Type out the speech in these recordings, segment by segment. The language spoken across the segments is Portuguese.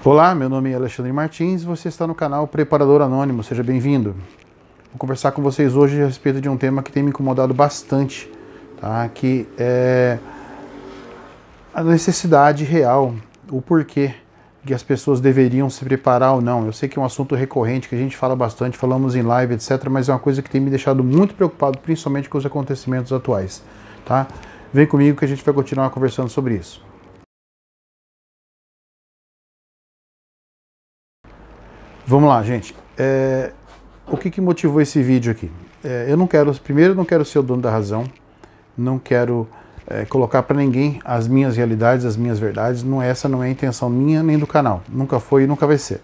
Olá, meu nome é Alexandre Martins e você está no canal Preparador Anônimo, seja bem-vindo. Vou conversar com vocês hoje a respeito de um tema que tem me incomodado bastante, tá? Que é a necessidade real, o porquê que as pessoas deveriam se preparar ou não. Eu sei que é um assunto recorrente, que a gente fala bastante, falamos em live, etc., mas é uma coisa que tem me deixado muito preocupado, principalmente com os acontecimentos atuais, tá? Vem comigo que a gente vai continuar conversando sobre isso. Vamos lá, gente. O que motivou esse vídeo aqui? Primeiro, eu não quero ser o dono da razão, não quero colocar para ninguém as minhas realidades, as minhas verdades. Essa não é a intenção minha nem do canal. Nunca foi e nunca vai ser.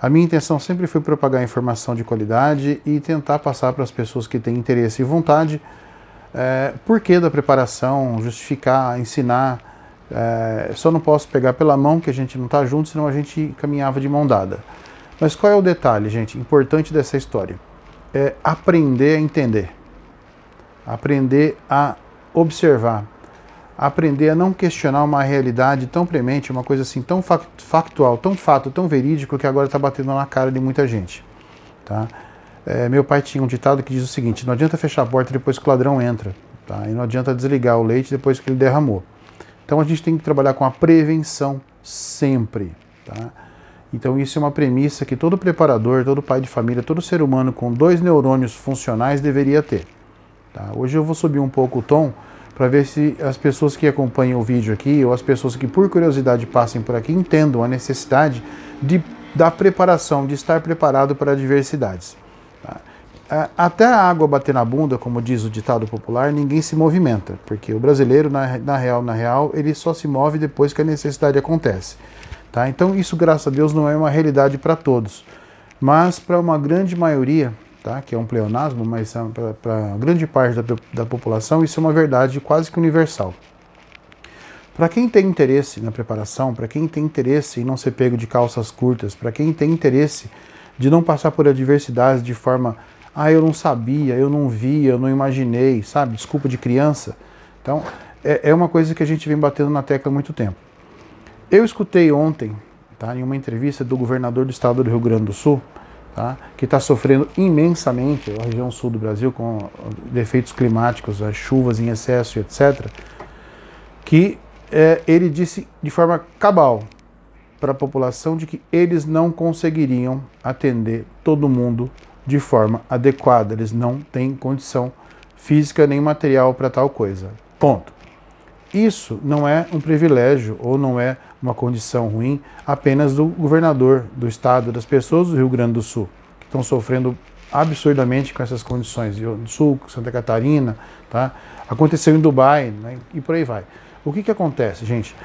A minha intenção sempre foi propagar informação de qualidade e tentar passar para as pessoas que têm interesse e vontade porquê da preparação, justificar, ensinar. Só não posso pegar pela mão que a gente não está junto, senão a gente caminhava de mão dada. Mas qual é o detalhe, gente, importante dessa história? É aprender a entender, aprender a observar, aprender a não questionar uma realidade tão premente, uma coisa assim tão factual, tão fato, tão verídico que agora está batendo na cara de muita gente. Tá? Meu pai tinha um ditado que diz o seguinte: não adianta fechar a porta depois que o ladrão entra, tá? E não adianta desligar o leite depois que ele derramou. Então a gente tem que trabalhar com a prevenção sempre, tá? Então isso é uma premissa que todo preparador, todo pai de família, todo ser humano com 2 neurônios funcionais deveria ter. Tá? Hoje eu vou subir um pouco o tom para ver se as pessoas que acompanham o vídeo aqui, ou as pessoas que por curiosidade passem por aqui, entendam a necessidade da preparação, de estar preparado para adversidades. Tá? Até a água bater na bunda, como diz o ditado popular, ninguém se movimenta, porque o brasileiro, na real, ele só se move depois que a necessidade acontece. Tá? Então isso, graças a Deus, não é uma realidade para todos, mas para uma grande maioria, tá? Que é um pleonasmo, mas para grande parte da população isso é uma verdade quase que universal. Para quem tem interesse na preparação, para quem tem interesse em não ser pego de calças curtas, para quem tem interesse de não passar por adversidades de forma, eu não sabia, eu não via, eu não imaginei, sabe? Desculpa de criança. Então é uma coisa que a gente vem batendo na tecla há muito tempo. Eu escutei ontem, tá, em uma entrevista do governador do estado do Rio Grande do Sul, tá, que está sofrendo imensamente a região sul do Brasil com defeitos climáticos, as chuvas em excesso, etc., que ele disse de forma cabal para a população de que eles não conseguiriam atender todo mundo de forma adequada, eles não têm condição física nem material para tal coisa. Ponto. Isso não é um privilégio ou não é uma condição ruim apenas do governador do estado, das pessoas do Rio Grande do Sul, que estão sofrendo absurdamente com essas condições. Do Sul, Santa Catarina, tá? Aconteceu em Dubai, né? E por aí vai. O que acontece, gente?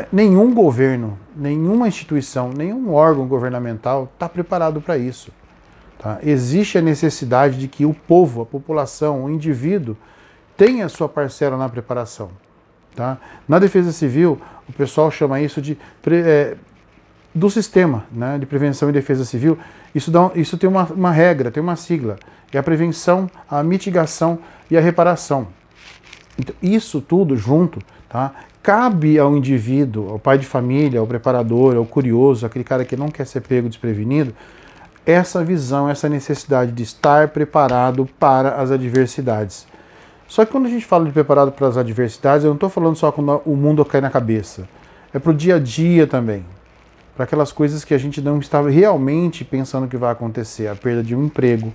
Nenhum governo, nenhuma instituição, nenhum órgão governamental está preparado para isso. Tá? Existe a necessidade de que o povo, a população, o indivíduo tenha sua parcela na preparação. Tá? Na Defesa Civil, o pessoal chama isso do sistema, né, de prevenção e defesa civil. Isso tem uma regra, tem uma sigla. É a prevenção, a mitigação e a reparação. Então, isso tudo junto, tá, cabe ao indivíduo, ao pai de família, ao preparador, ao curioso, aquele cara que não quer ser pego desprevenido, essa visão, essa necessidade de estar preparado para as adversidades. Só que quando a gente fala de preparado para as adversidades, eu não estou falando só quando o mundo cai na cabeça. É para o dia a dia também. Para aquelas coisas que a gente não estava realmente pensando que vai acontecer. A perda de um emprego,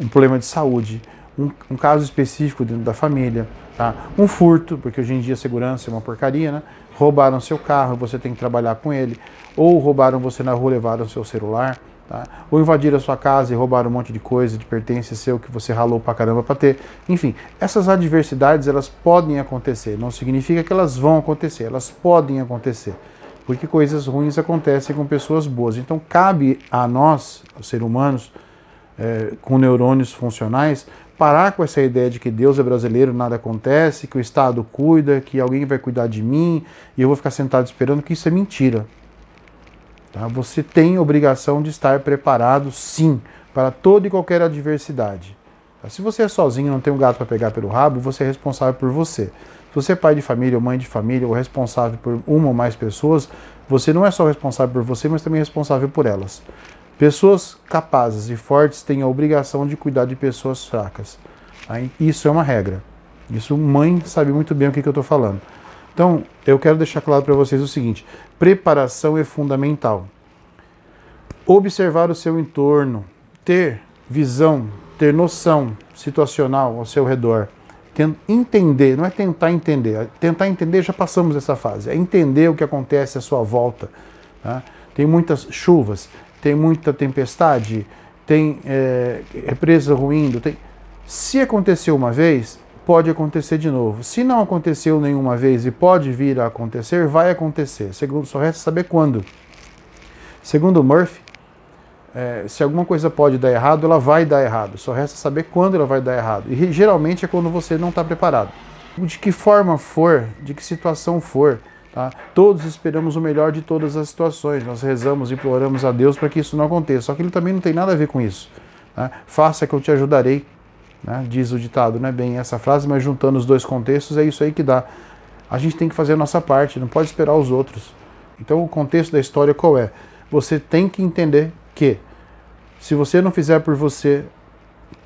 um problema de saúde, um caso específico dentro da família, tá? Um furto, porque hoje em dia a segurança é uma porcaria, né? Roubaram seu carro, você tem que trabalhar com ele. Ou roubaram você na rua, levaram seu celular. Tá? Ou invadiram a sua casa e roubaram um monte de coisa, de pertence seu que você ralou pra caramba pra ter. Enfim, essas adversidades, elas podem acontecer. Não significa que elas vão acontecer, elas podem acontecer. Porque coisas ruins acontecem com pessoas boas. Então cabe a nós, os seres humanos, com neurônios funcionais, parar com essa ideia de que Deus é brasileiro, nada acontece, que o Estado cuida, que alguém vai cuidar de mim e eu vou ficar sentado esperando, que isso é mentira. Tá? Você tem obrigação de estar preparado, sim, para toda e qualquer adversidade. Tá? Se você é sozinho e não tem um gato para pegar pelo rabo, você é responsável por você. Se você é pai de família ou mãe de família ou responsável por uma ou mais pessoas, Você não é só responsável por você, mas também é responsável por elas. Pessoas capazes e fortes têm a obrigação de cuidar de pessoas fracas. Isso é uma regra. Isso, mãe sabe muito bem o que eu estou falando. Então, eu quero deixar claro para vocês o seguinte: preparação é fundamental. Observar o seu entorno, ter visão, ter noção situacional ao seu redor, entender, não é tentar entender. Tentar entender, já passamos dessa fase. É entender o que acontece à sua volta. Tá? Tem muitas chuvas, tem muita tempestade, tem represa ruindo. Se aconteceu uma vez, pode acontecer de novo. Se não aconteceu nenhuma vez e pode vir a acontecer, vai acontecer. Só resta saber quando. Segundo Murphy, se alguma coisa pode dar errado, ela vai dar errado. Só resta saber quando ela vai dar errado. E geralmente é quando você não está preparado. De que forma for, de que situação for, tá? Todos esperamos o melhor de todas as situações. Nós rezamos, imploramos a Deus para que isso não aconteça. Só que ele também não tem nada a ver com isso. Tá? Faça que eu te ajudarei, né? Diz o ditado, não é bem essa frase, mas juntando os dois contextos é isso aí que dá. A gente tem que fazer a nossa parte, não pode esperar os outros. Então o contexto da história qual é? Você tem que entender que se você não fizer por você,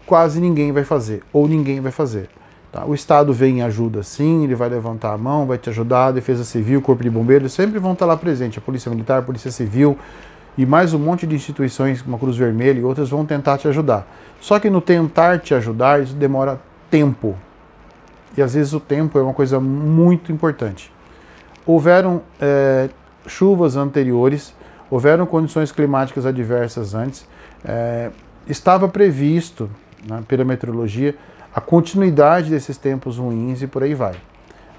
quase ninguém vai fazer, ou ninguém vai fazer. Tá? O Estado vem em ajuda sim, ele vai levantar a mão, vai te ajudar, a Defesa Civil, Corpo de Bombeiros, sempre vão estar lá presente, a Polícia Militar, a Polícia Civil e mais um monte de instituições, como a Cruz Vermelha e outras, vão tentar te ajudar. Só que no tentar te ajudar, isso demora tempo. E às vezes o tempo é uma coisa muito importante. Houveram chuvas anteriores, houveram condições climáticas adversas antes, estava previsto, né, pela meteorologia a continuidade desses tempos ruins e por aí vai.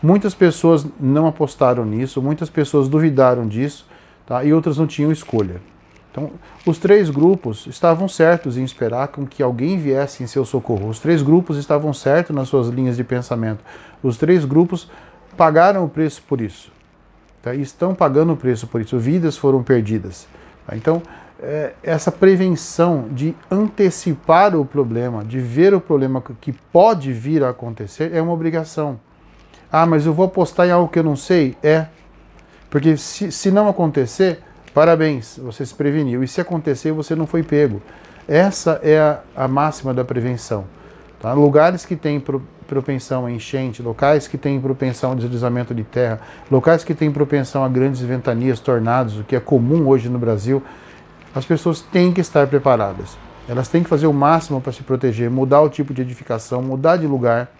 Muitas pessoas não apostaram nisso, muitas pessoas duvidaram disso, tá, e outras não tinham escolha. Então, os três grupos estavam certos em esperar com que alguém viesse em seu socorro. Os três grupos estavam certos nas suas linhas de pensamento. Os três grupos pagaram o preço por isso. Tá? E estão pagando o preço por isso. Vidas foram perdidas. Tá? Então, essa prevenção de antecipar o problema, de ver o problema que pode vir a acontecer, é uma obrigação. Ah, mas eu vou apostar em algo que eu não sei? Porque se não acontecer, parabéns, você se preveniu. E se acontecer, você não foi pego. Essa é a máxima da prevenção. Tá? Lugares que têm propensão a enchente, locais que têm propensão a deslizamento de terra, locais que têm propensão a grandes ventanias, tornados, o que é comum hoje no Brasil, as pessoas têm que estar preparadas. Elas têm que fazer o máximo para se proteger, mudar o tipo de edificação, mudar de lugar.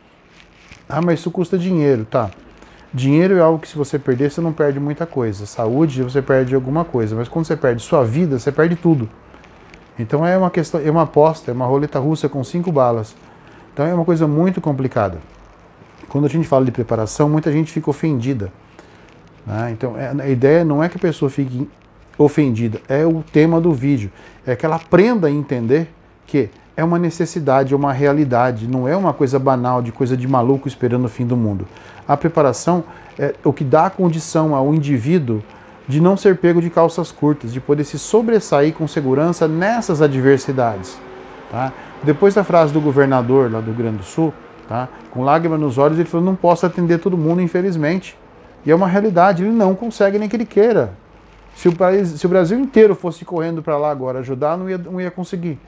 Ah, mas isso custa dinheiro, tá? Dinheiro é algo que se você perder, você não perde muita coisa. Saúde, você perde alguma coisa. Mas quando você perde sua vida, você perde tudo. Então é uma questão, é uma aposta, é uma roleta russa com 5 balas. Então é uma coisa muito complicada. Quando a gente fala de preparação, muita gente fica ofendida. Né? Então a ideia não é que a pessoa fique ofendida, é o tema do vídeo. É que ela aprenda a entender que é uma necessidade, é uma realidade, não é uma coisa banal, de coisa de maluco esperando o fim do mundo. A preparação é o que dá a condição ao indivíduo de não ser pego de calças curtas, de poder se sobressair com segurança nessas adversidades. Tá? Depois da frase do governador lá do Rio Grande do Sul, tá? Com lágrimas nos olhos, ele falou: não posso atender todo mundo, infelizmente. E é uma realidade, ele não consegue nem que ele queira. Se o Brasil inteiro fosse correndo para lá agora ajudar, não ia conseguir.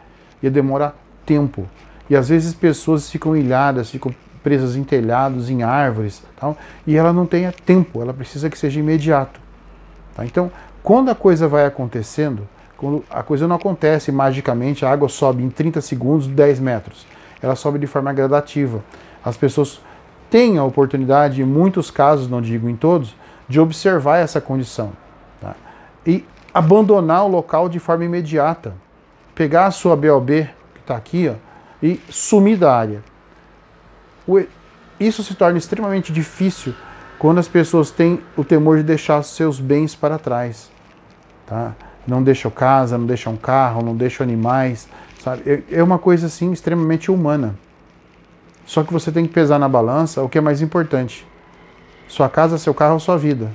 Ia demorar tempo. E às vezes pessoas ficam ilhadas, ficam presas em telhados, em árvores, tal, e ela não tem tempo, ela precisa que seja imediato. Tá? Então, quando a coisa vai acontecendo, quando a coisa não acontece magicamente, a água sobe em 30 segundos, 10 metros. Ela sobe de forma gradativa. As pessoas têm a oportunidade, em muitos casos, não digo em todos, de observar essa condição. Tá? E abandonar o local de forma imediata. Pegar a sua BOB, que está aqui, ó, e sumir da área. Isso se torna extremamente difícil quando as pessoas têm o temor de deixar seus bens para trás. Tá? Não deixam casa, não deixam carro, não deixam animais. Sabe? É uma coisa assim extremamente humana. Só que você tem que pesar na balança o que é mais importante. Sua casa, seu carro ou sua vida.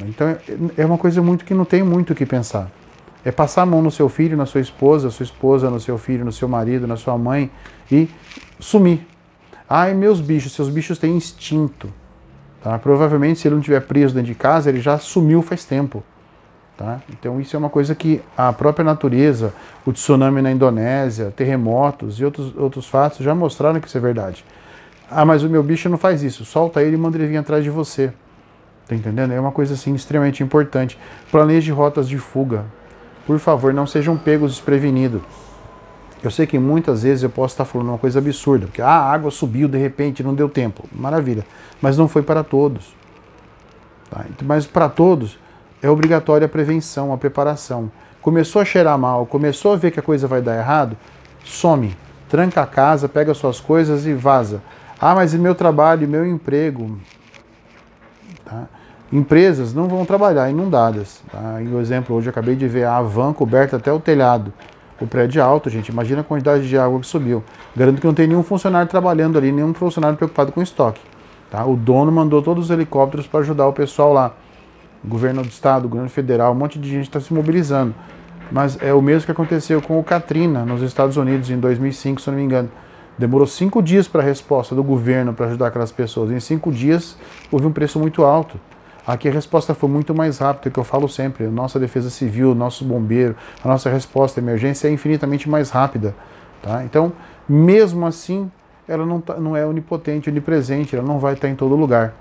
Então é uma coisa muito que não tem muito o que pensar. É passar a mão no seu filho, na sua esposa no seu filho, no seu marido, na sua mãe e sumir. Ai, meus bichos, seus bichos têm instinto. Tá? Provavelmente, se ele não estiver preso dentro de casa, ele já sumiu faz tempo. Tá? Então isso é uma coisa que a própria natureza, o tsunami na Indonésia, terremotos e outros fatos já mostraram que isso é verdade. Ah, mas o meu bicho não faz isso. Solta ele e manda ele vir atrás de você. Tá entendendo? É uma coisa assim extremamente importante. Planeje rotas de fuga. Por favor, não sejam pegos desprevenidos. Eu sei que muitas vezes eu posso estar falando uma coisa absurda, porque a água subiu de repente, não deu tempo. Maravilha. Mas não foi para todos. Tá? Mas para todos é obrigatória a prevenção, a preparação. Começou a cheirar mal, começou a ver que a coisa vai dar errado, some. Tranca a casa, pega suas coisas e vaza. Ah, mas e meu trabalho, e meu emprego? Tá? Empresas não vão trabalhar inundadas. Tá? E o exemplo, hoje eu acabei de ver a Havan coberta até o telhado. O prédio é alto, gente. Imagina a quantidade de água que subiu. Garanto que não tem nenhum funcionário trabalhando ali, nenhum funcionário preocupado com estoque. Tá? O dono mandou todos os helicópteros para ajudar o pessoal lá. O governo do estado, o governo federal, um monte de gente está se mobilizando. Mas é o mesmo que aconteceu com o Katrina nos Estados Unidos em 2005, se eu não me engano. Demorou 5 dias para a resposta do governo para ajudar aquelas pessoas. Em 5 dias houve um preço muito alto. Aqui a resposta foi muito mais rápida, que eu falo sempre. A nossa defesa civil, nosso bombeiro, a nossa resposta à emergência é infinitamente mais rápida. Tá? Então, mesmo assim, ela não é onipotente, onipresente, ela não vai estar em todo lugar.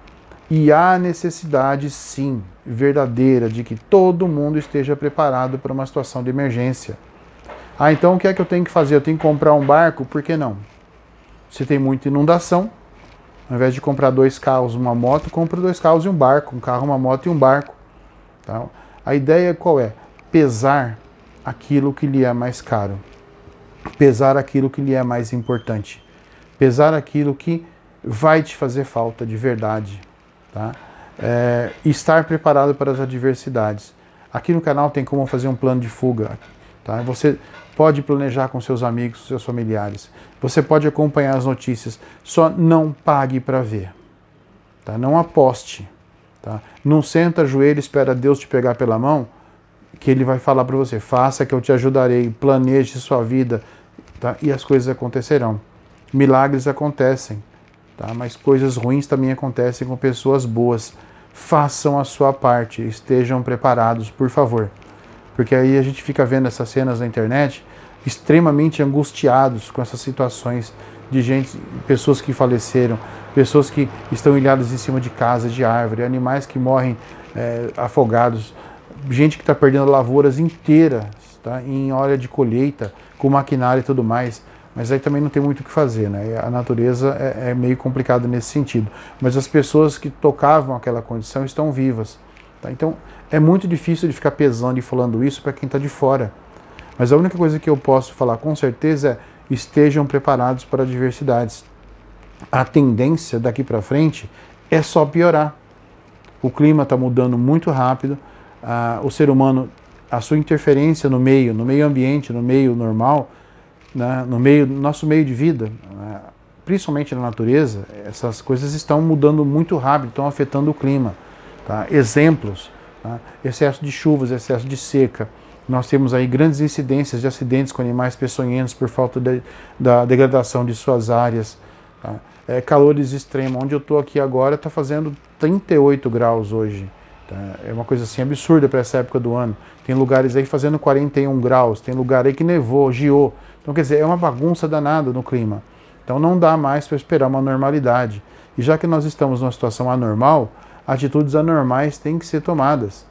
E há necessidade, sim, verdadeira, de que todo mundo esteja preparado para uma situação de emergência. Ah, então o que é que eu tenho que fazer? Eu tenho que comprar um barco? Por que não? Se tem muita inundação, ao invés de comprar 2 carros, uma moto, compra 2 carros e um barco, um carro, uma moto e um barco. Tá? A ideia qual é? Pesar aquilo que lhe é mais caro. Pesar aquilo que lhe é mais importante. Pesar aquilo que vai te fazer falta de verdade. Tá? Estar preparado para as adversidades. Aqui no canal tem como fazer um plano de fuga. Tá? Você pode planejar com seus amigos, seus familiares. Você pode acompanhar as notícias. Só não pague para ver. Tá? Não aposte. Tá? Não senta, ajoelha, espera Deus te pegar pela mão, que Ele vai falar para você. Faça que eu te ajudarei. Planeje sua vida. Tá? E as coisas acontecerão. Milagres acontecem. Tá? Mas coisas ruins também acontecem com pessoas boas. Façam a sua parte. Estejam preparados, por favor. Porque aí a gente fica vendo essas cenas na internet extremamente angustiados com essas situações de gente, pessoas que faleceram, pessoas que estão ilhadas em cima de casas, de árvore, animais que morrem afogados, gente que está perdendo lavouras inteiras, tá? Em hora de colheita, com maquinário e tudo mais. Mas aí também não tem muito o que fazer, né? A natureza é meio complicada nesse sentido. Mas as pessoas que tocavam aquela condição estão vivas. Tá? Então é muito difícil de ficar pesando e falando isso para quem está de fora. Mas a única coisa que eu posso falar com certeza é: estejam preparados para adversidades. A tendência daqui para frente é só piorar. O clima está mudando muito rápido. O ser humano, a sua interferência no meio ambiente, no meio normal, né, no nosso meio de vida, principalmente na natureza, essas coisas estão mudando muito rápido, estão afetando o clima. Tá? Exemplos: tá? Excesso de chuvas, excesso de seca. Nós temos aí grandes incidências de acidentes com animais peçonhentos por falta da degradação de suas áreas. Tá? Calores extremos. Onde eu estou aqui agora está fazendo 38 graus hoje. Tá? É uma coisa assim absurda para essa época do ano. Tem lugares aí fazendo 41 graus, tem lugar aí que nevou, geou. Então, quer dizer, é uma bagunça danada no clima. Então não dá mais para esperar uma normalidade. E já que nós estamos numa situação anormal, atitudes anormais têm que ser tomadas.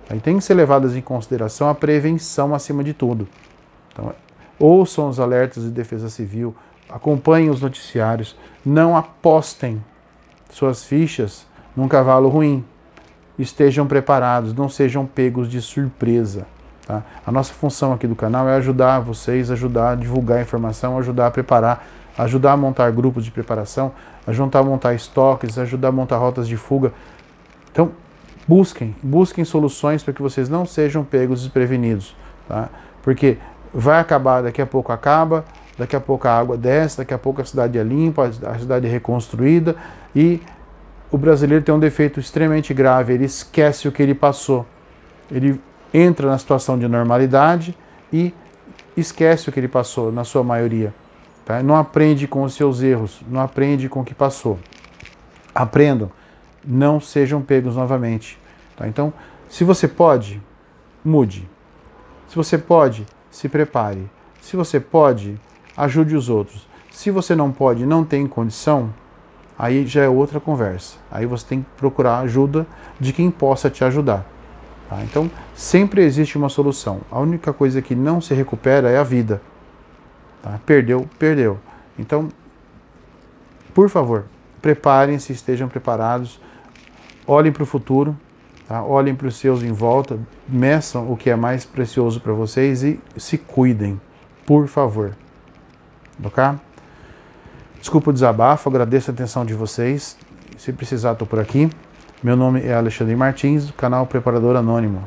Aí tem que ser levadas em consideração a prevenção acima de tudo. Então, ouçam os alertas de defesa civil, acompanhem os noticiários, não apostem suas fichas num cavalo ruim. Estejam preparados, não sejam pegos de surpresa. Tá? A nossa função aqui do canal é ajudar vocês, ajudar a divulgar a informação, ajudar a preparar, ajudar a montar grupos de preparação, ajudar a montar estoques, ajudar a montar rotas de fuga. Então, busquem soluções para que vocês não sejam pegos desprevenidos, tá? Porque vai acabar, daqui a pouco acaba, daqui a pouco a água desce, daqui a pouco a cidade é limpa, a cidade é reconstruída, e o brasileiro tem um defeito extremamente grave: ele esquece o que ele passou. Ele entra na situação de normalidade e esquece o que ele passou, na sua maioria. Tá? Não aprende com os seus erros, não aprende com o que passou. Aprendam. não sejam pegos novamente. Tá? Então, se você pode, mude. Se você pode, se prepare. Se você pode, ajude os outros. Se você não pode, não tem condição, aí já é outra conversa. Aí você tem que procurar ajuda de quem possa te ajudar. Tá? Então, sempre existe uma solução. A única coisa que não se recupera é a vida. Tá? Perdeu, perdeu. Então, por favor, preparem-se, estejam preparados, olhem para o futuro, tá? Olhem para os seus em volta, meçam o que é mais precioso para vocês e se cuidem, por favor. Ok? Desculpa o desabafo, agradeço a atenção de vocês. Se precisar, estou por aqui. Meu nome é Alexandre Martins, do canal Preparador Anônimo.